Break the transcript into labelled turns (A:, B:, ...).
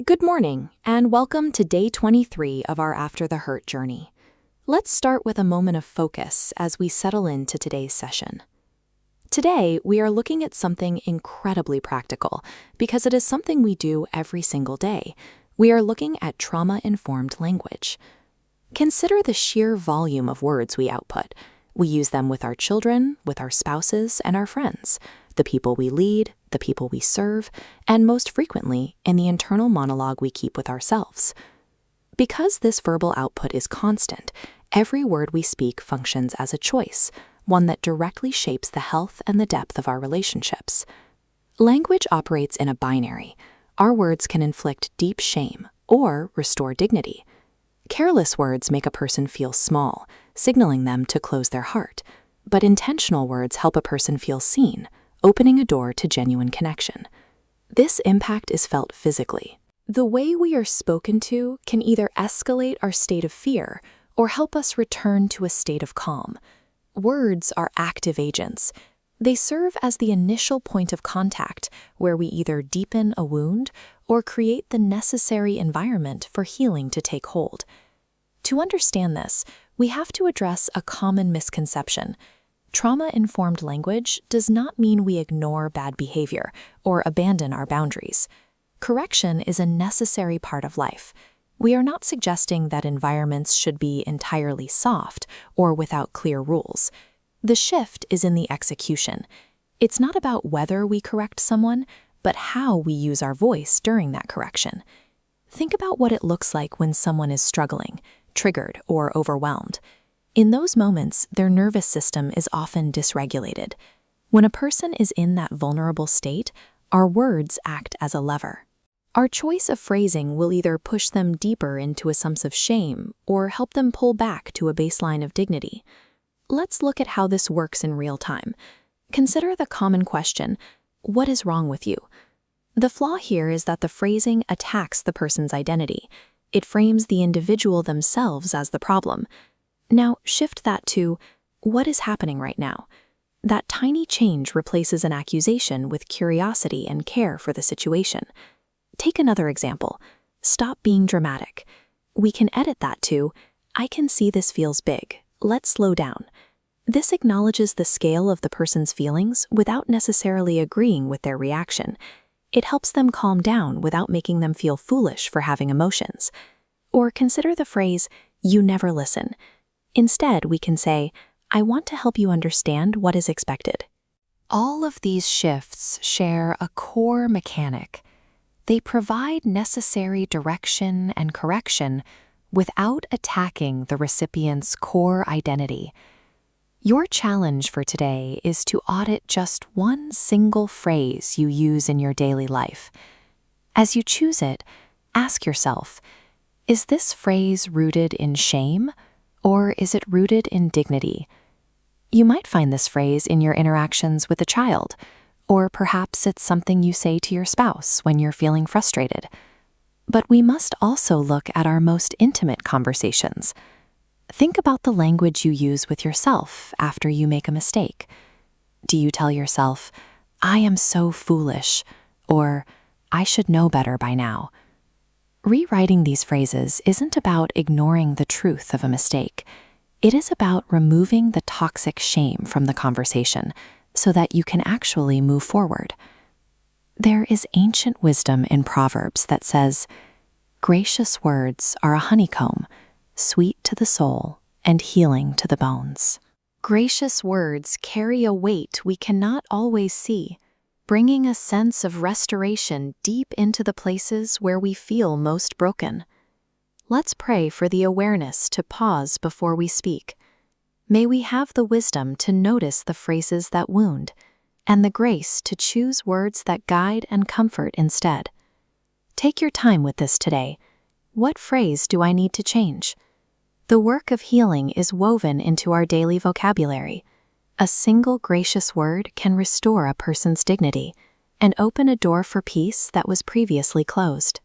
A: Good morning, and welcome to day 23 of our After the Hurt journey. Let's start with a moment of focus as we settle into today's session. Today, we are looking at something incredibly practical because it is something we do every single day. We are looking at trauma-informed language. Consider the sheer volume of words we output. We use them with our children, with our spouses, and our friends, the people we lead, the people we serve, and most frequently, in the internal monologue we keep with ourselves. Because this verbal output is constant, every word we speak functions as a choice, one that directly shapes the health and the depth of our relationships. Language operates in a binary. Our words can inflict deep shame or restore dignity. Careless words make a person feel small, signaling them to close their heart, but intentional words help a person feel seen, opening a door to genuine connection. This impact is felt physically. The way we are spoken to can either escalate our state of fear or help us return to a state of calm. Words are active agents. They serve as the initial point of contact where we either deepen a wound or create the necessary environment for healing to take hold. To understand this, we have to address a common misconception. Trauma-informed language does not mean we ignore bad behavior or abandon our boundaries. Correction is a necessary part of life. We are not suggesting that environments should be entirely soft or without clear rules. The shift is in the execution. It's not about whether we correct someone, but how we use our voice during that correction. Think about what it looks like when someone is struggling, triggered, or overwhelmed. In those moments, their nervous system is often dysregulated. When a person is in that vulnerable state, our words act as a lever. Our choice of phrasing will either push them deeper into a sense of shame or help them pull back to a baseline of dignity. Let's look at how this works in real time. Consider the common question, "What is wrong with you?" The flaw here is that the phrasing attacks the person's identity. It frames the individual themselves as the problem. Now shift that to, "What is happening right now?" That tiny change replaces an accusation with curiosity and care for the situation. Take another example. "Stop being dramatic." We can edit that to, "I can see this feels big. Let's slow down." This acknowledges the scale of the person's feelings without necessarily agreeing with their reaction. It helps them calm down without making them feel foolish for having emotions. Or consider the phrase, "You never listen." Instead, we can say, "I want to help you understand what is expected." All of these shifts share a core mechanic. They provide necessary direction and correction without attacking the recipient's core identity. Your challenge for today is to audit just one single phrase you use in your daily life. As you choose it, ask yourself, is this phrase rooted in shame, or is it rooted in dignity? You might find this phrase in your interactions with a child, or perhaps it's something you say to your spouse when you're feeling frustrated. But we must also look at our most intimate conversations. Think about the language you use with yourself after you make a mistake. Do you tell yourself, "I am so foolish," or "I should know better by now"? Rewriting these phrases isn't about ignoring the truth of a mistake. It is about removing the toxic shame from the conversation so that you can actually move forward. There is ancient wisdom in Proverbs that says, "Gracious words are a honeycomb, sweet to the soul and healing to the bones." Gracious words carry a weight we cannot always see, bringing a sense of restoration deep into the places where we feel most broken. Let's pray for the awareness to pause before we speak. May we have the wisdom to notice the phrases that wound, and the grace to choose words that guide and comfort instead. Take your time with this today. What phrase do I need to change? The work of healing is woven into our daily vocabulary. A single gracious word can restore a person's dignity and open a door for peace that was previously closed.